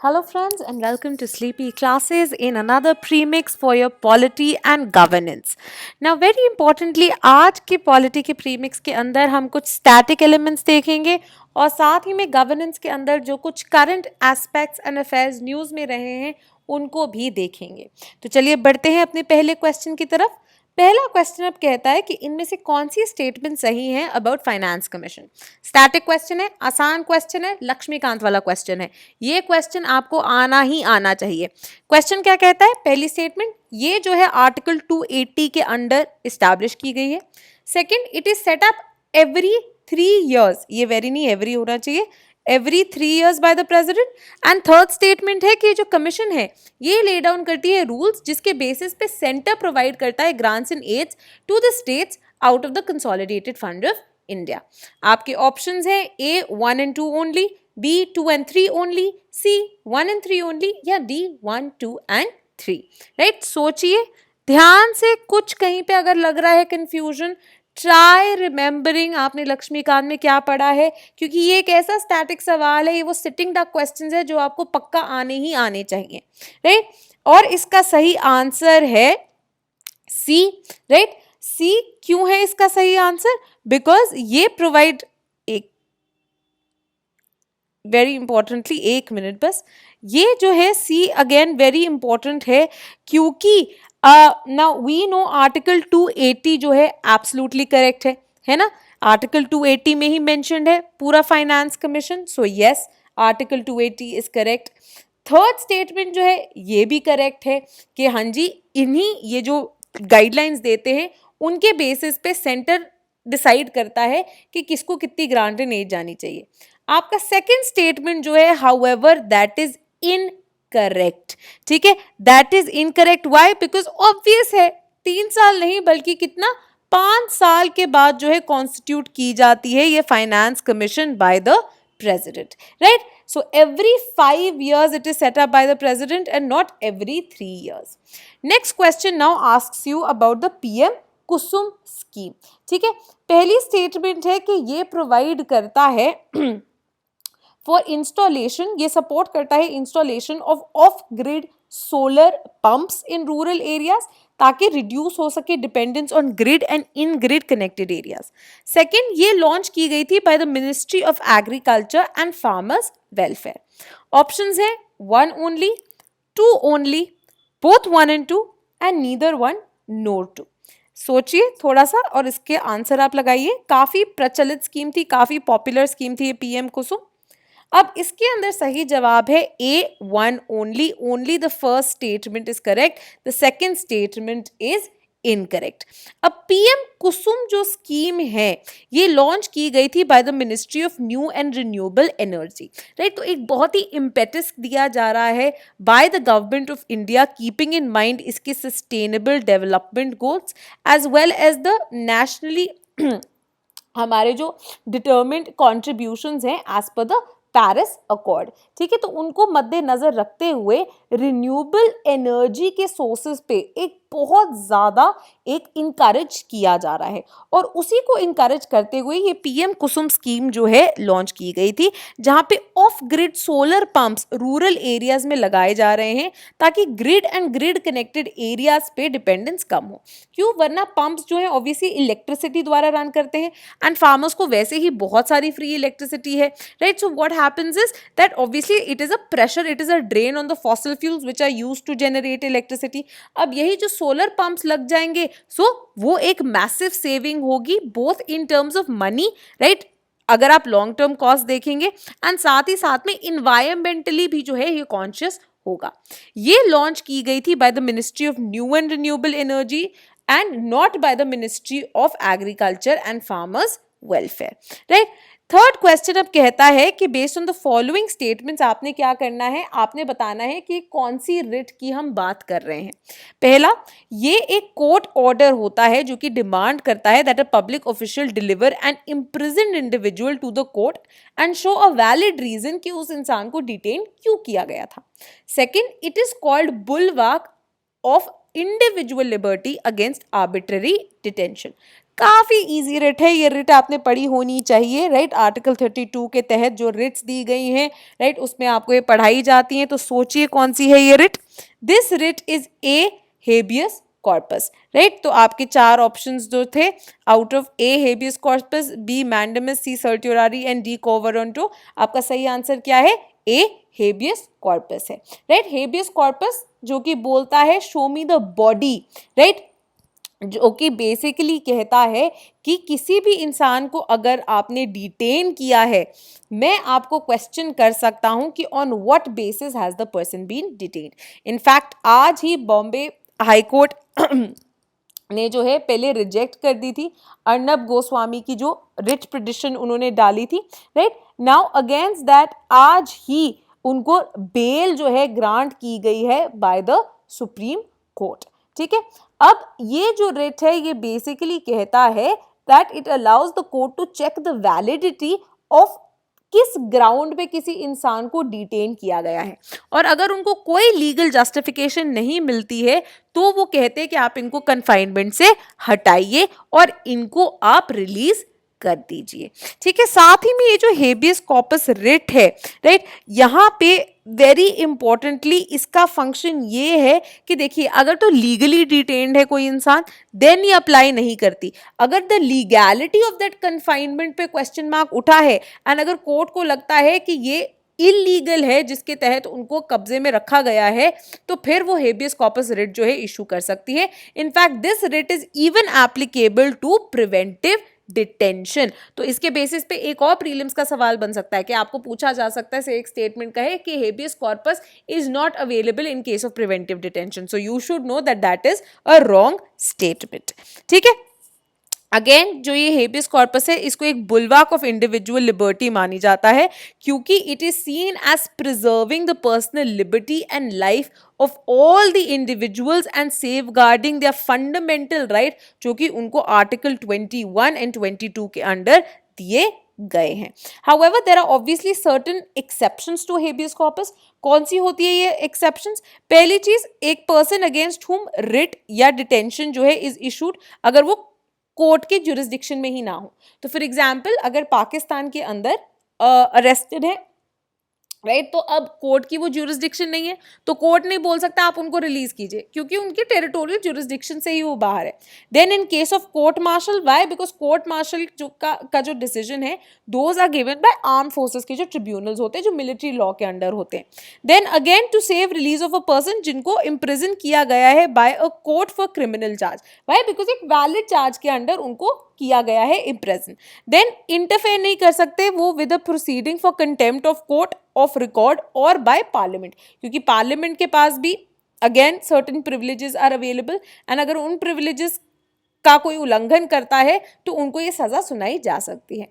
Hello, friends, and welcome to Sleepy Classes in another premix for your polity and governance. Now, very importantly, आज के polity के premix के अंदर हम कुछ static elements देखेंगे और साथ ही में governance के अंदर जो कुछ current aspects and affairs news में रहे हैं उनको भी देखेंगे. तो चलिए बढ़ते हैं अपने पहले क्वेश्चन की तरफ. पहला क्वेश्चन अब कहता है कि इनमें से कौन सी स्टेटमेंट सही है about finance commission. Static question है, आसान क्वेश्चन है, लक्ष्मीकांत वाला क्वेश्चन है. ये क्वेश्चन आपको आना ही आना चाहिए. क्वेश्चन क्या कहता है? पहली स्टेटमेंट, ये जो है आर्टिकल 280 के अंडर इस्टेब्लिश की गई है. Second, it is set up every 3 years, ये वेरी नहीं एवरी होना चाहिए, every 3 years by the president. And third statement है कि जो कमीशन है ये ले डाउन करती है रूल्स जिसके बेसिस पे सेंटर प्रोवाइड करता है grants and aids to the states out of the consolidated fund of India. आपके ऑप्शंस है A 1 and 2 only, B 2 and 3 only, C 1 and 3 only या डी 1, 2 and 3. राइट, सोचिए ध्यान से. कुछ कहीं पे अगर लग रहा है कंफ्यूजन, ट्राई रिमेंबरिंग आपने लक्ष्मीकांत में क्या पढ़ा है, क्योंकि ये एक ऐसा स्टैटिक सवाल है, ये वो सिटिंग डक क्वेश्चंस है जो आपको पक्का आने ही आने चाहिए. राइट, और इसका सही आंसर है सी. राइट, सी क्यों है इसका सही आंसर? बिकॉज ये प्रोवाइड, एक वेरी इंपॉर्टेंटली, 1 मिनट बस, ये जो है सी अगेन वेरी इंपॉर्टेंट है क्योंकि नाउ वी नो आर्टिकल 280 जो है एब्सोल्युटली करेक्ट है ना. आर्टिकल 280 में ही मेंशन्ड है पूरा finance commission. So yes, article 280 is correct. Third statement जो है ये भी करेक्ट है कि हाँ जी, इन्हीं ये जो गाइडलाइंस देते हैं उनके बेसिस पे सेंटर डिसाइड करता है कि किसको कितनी ग्रांट एंड एड जानी चाहिए. आपका सेकंड स्टेटमेंट जो है हाउएवर दैट इज इनकरेक्ट. ठीक है, that is incorrect. Why? Because obvious है 3 साल नहीं बल्कि कितना 5 साल के बाद जो है कॉन्स्टिट्यूट की जाती है ये finance commission by the president. Right, so every 5 years it is set up by the president and not every 3 years. Next question now asks you about the PM Kusum scheme. ठीक है, पहली statement है कि ये provide करता है for installation, ये support करता है installation of grid solar pumps in rural areas ताकि रिड्यूस हो सके dependence on grid and in grid connected areas. Second, ये लॉन्च की गई थी by the ministry of agriculture and farmers welfare. Options है 1 only, 2 only, both 1 and 2 and neither 1 nor 2. सोचिए थोड़ा सा और इसके आंसर आप लगाइए. काफी प्रचलित स्कीम थी, काफी पॉपुलर स्कीम थी ये पीएम कुसुम. अब इसके अंदर सही जवाब है A 1 only. Only the first statement is correct, the second statement is incorrect. अब पीएम कुसुम जो स्कीम है ये लॉन्च की गई थी by the ministry of new and renewable energy. Right, तो एक बहुत ही इम्पेटस दिया जा रहा है by the government of India keeping in mind इसके sustainable development goals as well as the nationally हमारे जो डिटर्मिन्ड कॉन्ट्रीब्यूशंस हैं as per the Paris accord. ठीक है, तो उनको मद्देनजर रखते हुए रिन्यूएबल एनर्जी के सोर्सेज पे एक बहुत ज़्यादा एक इनकरेज किया जा रहा है और उसी को इनकरेज करते हुए ये पीएम कुसुम स्कीम जो है लॉन्च की गई थी जहाँ पे of grid solar pumps rural areas में लगाए जा रहे हैं ताकि grid and grid connected areas पे डिपेंडेंस कम हो. क्यों? वरना पंप्स जो है ऑब्वियसली इलेक्ट्रिसिटी द्वारा रन करते हैं एंड फार्मर्स को वैसे ही बहुत सारी फ्री इलेक्ट्रिसिटी है. Right, so what happens is that obviously it is a pressure, it is a drain on the fossil fuels which are used to generate electricity. अब यही जो सोलर पंप्स लग जाएंगे सो वो एक मैसिव सेविंग होगी both in terms of money. Right, अगर आप लॉन्ग टर्म कॉस्ट देखेंगे एंड साथ ही साथ में इन्वायरमेंटली भी जो है ये कॉन्शियस होगा. ये लॉन्च की गई थी by the ministry of new and renewable energy and not bye the ministry of agriculture and farmers welfare. Right, third question अब कहता है कि based on the following statements आपने क्या करना है, आपने बताना है कि कौन सी रिट की हम बात कर रहे हैं. पहला, ये एक कोर्ट ऑर्डर होता है जो कि डिमांड करता है that a public official deliver an imprisoned individual to the court and show a valid reason कि उस इंसान को डिटेन क्यों किया गया था. Second, it is called bulwark of individual liberty against arbitrary detention. काफी इजी रिट है, ये रिट आपने पढ़ी होनी चाहिए, राइट। आर्टिकल 32 के तहत जो रिट्स दी गई हैं, राइट, उसमें आपको ये पढ़ाई जाती हैं। तो सोचिए कौन सी है ये writ. This writ is a habeas corpus, right. तो आपके चार ऑप्शंस जो थे, out of A habeas corpus, B mandamus, C certiorari and D quo warranto, आपका सही आंसर क्या है? ए हेबियस कॉर्पस है, राइट। हेबियस कॉर्पस जो कि बोलता है show me the body, right, जो कि बेसिकली कहता है कि किसी भी इंसान को अगर आपने डिटेन किया है, मैं आपको क्वेश्चन कर सकता हूं कि on what basis has the person been detained. In fact आज ही बॉम्बे हाई कोर्ट ने जो है पहले रिजेक्ट कर दी थी अर्नब गोस्वामी की जो रिट पिटिशन उन्होंने डाली थी, राइट। नाउ अगेंस्ट दैट आज ही उनको बेल जो है ग्रांट की गई है बाय द सुप्रीम कोर्ट, ठीक है। अब ये जो रिट है ये बेसिकली कहता है that it allows the court to check the validity of किस ग्राउंड पे किसी इंसान को डिटेन किया गया है, और अगर उनको कोई लीगल जस्टिफिकेशन नहीं मिलती है तो वो कहते हैं कि आप इनको कन्फाइनमेंट से हटाइए और इनको आप रिलीज कर दीजिए, ठीक है। साथ ही में ये जो हेबियस कॉर्पस रिट है, राइट, यहाँ पे वेरी इंपॉर्टेंटली इसका फंक्शन ये है कि देखिए अगर तो लीगली डिटेन्ड है कोई इंसान देन ये अप्लाई नहीं करती। अगर the legality of that confinement पे क्वेश्चन मार्क उठा है एंड अगर कोर्ट को लगता है कि ये इलीगल है जिसके तहत उनको कब्जे में रखा गया है, तो फिर वो हेबियस कॉर्पस रिट जो है इशू कर सकती है। In fact this writ is even applicable to preventive detention. तो इसके बेसिस पे एक और प्रीलिम्स का सवाल बन सकता है कि आपको पूछा जा सकता है, से एक स्टेटमेंट कहे कि habeas corpus is not available in case of preventive detention, so you should know that that is a wrong statement, ठीक है। अगेन जो ये हेबियस कॉर्पस है इसको एक बुलवाक ऑफ इंडिविजुअल लिबर्टी मानी जाता है क्योंकि it is seen as preserving the personal liberty and life of all the individuals and safeguarding their fundamental right, जो कि उनको आर्टिकल 21 एंड 22 के अंडर दिए गए हैं। However, there are obviously certain exceptions to habeas corpus. कौन सी होती है ये exceptions? पहली चीज, एक person against whom writ या detention जो है is issued अगर वो कोर्ट के जुरिस्डिक्शन में ही ना हो। तो फॉर एग्जाम्पल अगर पाकिस्तान के अंदर अरेस्टेड है, राइट, तो अब कोर्ट की वो जुरिस्डिक्शन नहीं है तो कोर्ट नहीं बोल सकता आप उनको रिलीज कीजिए क्योंकि उनकी टेरिटोरियल जुरिस्डिक्शन से ही वो बाहर है। Then in case of court martial, why? Because court martial का जो डिसीजन है those are given by arm forces के जो ट्रिब्यूनल्स होते हैं जो मिलिट्री लॉ के अंडर होते हैं। Then again to save release of a person जिनको इम्प्रिजन किया गया है by a court for criminal charge, why? Because एक वैलिड चार्ज के अंडर उनको किया गया है इम्प्रेजन। देन इंटरफेयर नहीं कर सकते वो with a proceeding for contempt of court of record और बाय पार्लियामेंट, क्योंकि पार्लियामेंट के पास भी again certain privileges are available and अगर उन प्रिविलेजेस का कोई उल्लंघन करता है तो उनको ये सजा सुनाई जा सकती है।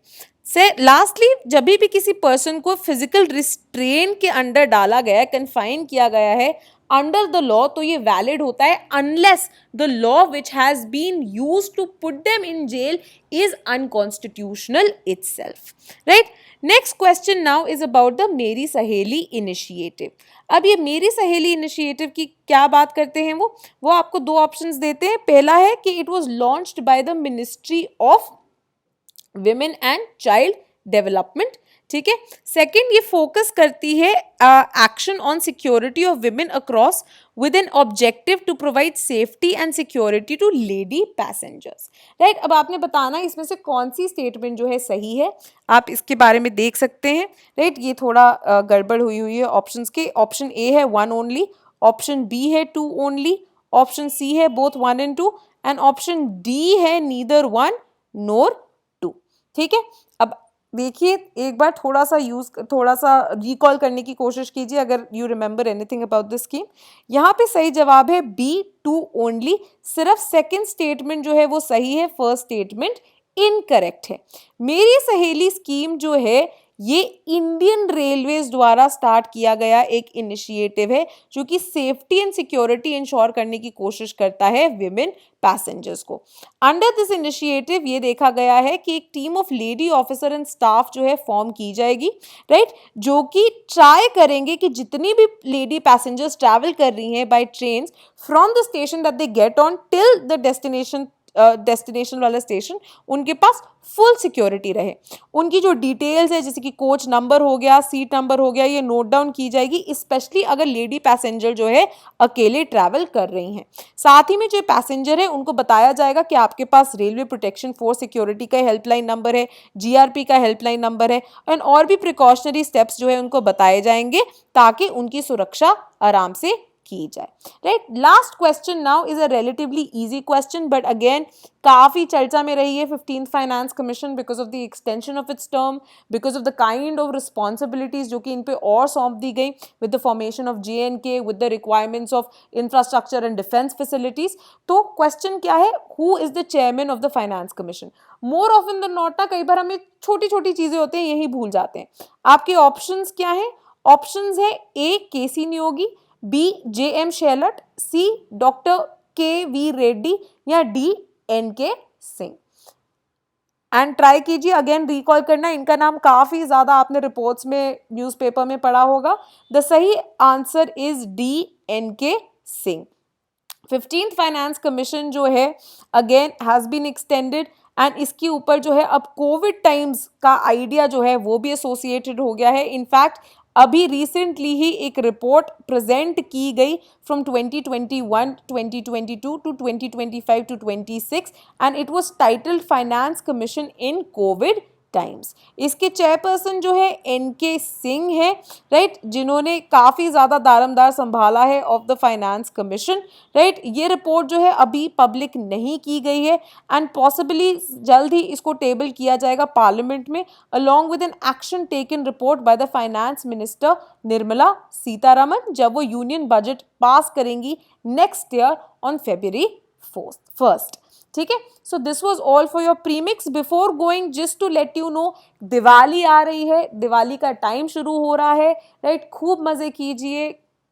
से लास्टली जब भी किसी पर्सन को फिजिकल रिस्ट्रेन के अंडर डाला गया है, कन्फाइन किया गया है अंडर द लॉ, तो ये वैलिड होता है unless the law which has been used to put them in jail is unconstitutional itself, right. Next question now is about the Meri Saheli initiative. अब ये मेरी सहेली इनिशिएटिव की क्या बात करते हैं वो आपको दो ऑप्शंस देते हैं। पहला है कि it was launched by the ministry of women and child development, ठीक है। सेकंड, ये फोकस करती है action on security of women across with an objective to provide safety and security to lady passengers, right. अब आपने बताना इसमें से कौन सी स्टेटमेंट जो है सही है, आप इसके बारे में देख सकते हैं, राइट। ये थोड़ा गड़बड़ हुई है ऑप्शंस के। ऑप्शन ए है 1 ओनली, ऑप्शन बी है 2 ओनली, ऑप्शन सी है both 1 and 2 and option D है नीदर 1 नोर 2, ठीक है। अब देखिए एक बार थोड़ा सा रिकॉल करने की कोशिश कीजिए अगर you remember anything about this scheme. यहाँ पे सही जवाब है बी 2 ओनली, सिर्फ सेकंड स्टेटमेंट जो है वो सही है, फर्स्ट स्टेटमेंट इनकरेक्ट है। मेरी सहेली स्कीम जो है ये इंडियन रेलवेज द्वारा स्टार्ट किया गया एक इनिशिएटिव है जो कि सेफ्टी एंड सिक्योरिटी इंश्योर करने की कोशिश करता है विमेन पैसेंजर्स को। अंडर दिस इनिशिएटिव ये देखा गया है कि एक team of lady officer and staff जो है फॉर्म की जाएगी, राइट, जो कि ट्राई करेंगे कि जितनी भी लेडी पैसेंजर्स ट्रैवल कर रही हैं by train from the station that they get on till the destination destination वाला स्टेशन, उनके पास फुल सिक्योरिटी रहे। उनकी जो डिटेल्स है जैसे कि कोच नंबर हो गया, सीट नंबर हो गया, ये नोट डाउन की जाएगी, स्पेशली अगर लेडी पैसेंजर जो है अकेले ट्रैवल कर रही हैं। साथ ही में जो पैसेंजर है उनको बताया जाएगा कि आपके पास रेलवे प्रोटेक्शन फोर्स सिक्योरिटी का हेल्पलाइन नंबर है, जीआरपी का हेल्पलाइन नंबर है, एंड और भी प्रिकॉशनरी स्टेप्स जो है उनको बताए जाएंगे ताकि उनकी सुरक्षा आराम से की जाए। Right, last question now is a relatively easy question, but again काफी चर्चा में रही है 15th finance commission because of the extension of its term, because of the kind of responsibilities जो कि इन पे और सौंप दी गई with the formation of JNK, with the requirements of infrastructure and defence facilities. तो क्वेश्चन क्या है, who is the chairman of the finance commission? More often than not ना कई बार हमें छोटी छोटी चीजें होते हैं यही भूल जाते हैं। आपके ऑप्शंस क्या है? ऑप्शंस है A KC Niyogi, B JM Shelat, C doctor KV Reddy, या D NK Singh. And try कीजिए अगेन रिकॉल करना, इनका नाम काफी ज्यादा आपने रिपोर्ट्स में, न्यूज़पेपर में पढ़ा होगा। द सही answer is D NK Singh. 15th finance commission जो है again has been extended, and इसके ऊपर जो है अब कोविड टाइम्स का आइडिया जो है वो भी एसोसिएटेड हो गया है। इनफैक्ट अभी रिसेंटली ही एक रिपोर्ट प्रेजेंट की गई from 2021, 2022 to 2025 to 26, and it was titled finance commission in covid times. इसके चेयरपर्सन जो है NK सिंह है, राइट, जिन्होंने काफी ज्यादा दारोमदार संभाला है of the finance commission. Right, ये रिपोर्ट जो है अभी पब्लिक नहीं की गई है, एंड पॉसिबली जल्द ही इसको टेबल किया जाएगा पार्लियामेंट में along with an action taken report by the finance minister Nirmala Sitharaman, जब वो यूनियन बजट पास करेंगी next year on February 1st। ठीक है, so this was all for your premix. Before going just to let you know, Diwali आ रही है, दिवाली का time शुरू हो रहा है, राइट, खूब मजे कीजिए,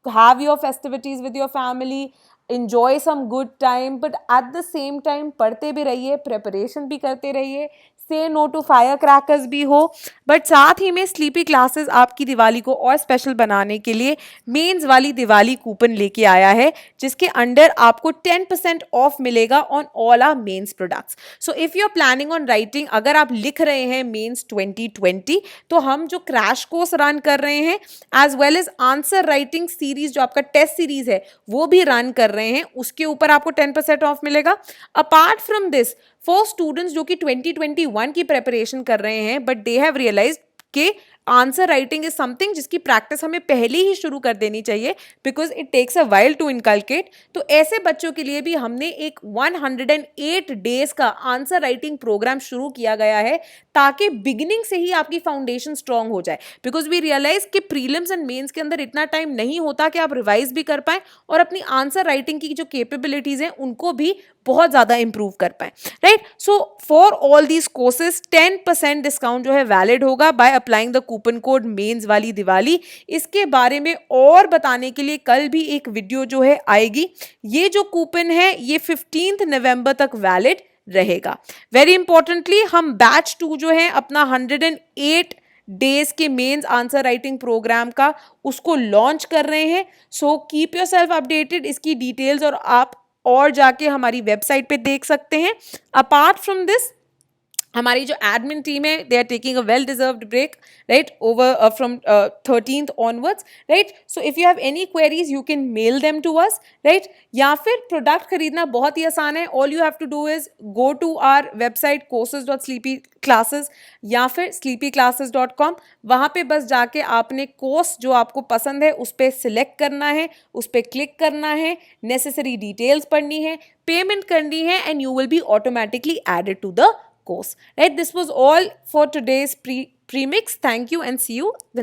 have your festivities with your family, enjoy some good time, but at the same time पढ़ते भी रहिए, प्रिपरेशन भी करते रहिए, से नो टू फायर क्रैकर्स भी हो, बट साथ ही में स्लीपी क्लासेस आपकी दिवाली को और स्पेशल बनाने के लिए मेंस वाली दिवाली कूपन लेके आया है, जिसके अंडर आपको 10% ऑफ मिलेगा on all our men's products. So if you are planning on writing, अगर आप लिख रहे हैं मेंस 2020, तो हम जो क्रैश कोर्स रन कर रहे हैं as well as answer writing series, जो आपका टेस्ट सीरीज है वो भी रन कर रहे हैं, उसके ऊपर आपको 10% ऑफ मिलेगा। Apart from this, for students जो कि 2021 की प्रिपरेशन कर रहे हैं बट दे हैव रियलाइज्ड कि आंसर राइटिंग इज समथिंग जिसकी प्रैक्टिस हमें पहले ही शुरू कर देनी चाहिए because it takes a while to inculcate, तो ऐसे बच्चों के लिए भी हमने एक 108 डेज का आंसर राइटिंग प्रोग्राम शुरू किया गया है ताकि बिगिनिंग से ही आपकी फाउंडेशन स्ट्रांग हो जाए। बिकॉज वी रियलाइज कि प्रीलिम्स एंड मेंस के अंदर इतना टाइम नहीं होता कि आप रिवाइज भी कर पाएं और अपनी आंसर राइटिंग की जो कैपेबिलिटीज हैं उनको भी बहुत ज्यादा इंप्रूव कर पाए, right. So for all these courses 10% discount जो है वैलिड होगा by applying the coupon code mains वाली दिवाली। इसके बारे में और बताने के लिए कल भी एक वीडियो जो है आएगी। ये जो कूपन है ये 15 नवंबर तक वैलिड रहेगा। वेरी इंपॉर्टेंटली हम बैच 2 जो है अपना 108 डेज के मेंस आंसर राइटिंग प्रोग्राम का उसको लॉन्च कर रहे हैं। So keep your self updated, इसकी डिटेल्स और आप और जाके हमारी वेबसाइट पे देख सकते हैं। अपार्ट फ्रॉम दिस, हमारी जो एडमिन टीम है they are taking a well deserved break, right, over from 13th onwards, right. So if you have any queries you can mail them to us, right. या फिर product खरीदना बहुत ही आसान है, all you have to do is go to our website courses.sleepyclasses या फिर sleepyclasses.com। वहाँ पे बस जाके आपने कोर्स जो आपको पसंद है उस पर सिलेक्ट करना है, उस पर क्लिक करना है, नेसेसरी डिटेल्स पढ़नी है, पेमेंट करनी है, and you will be automatically added to the course, right? This was all for today's premix. Thank you and see you the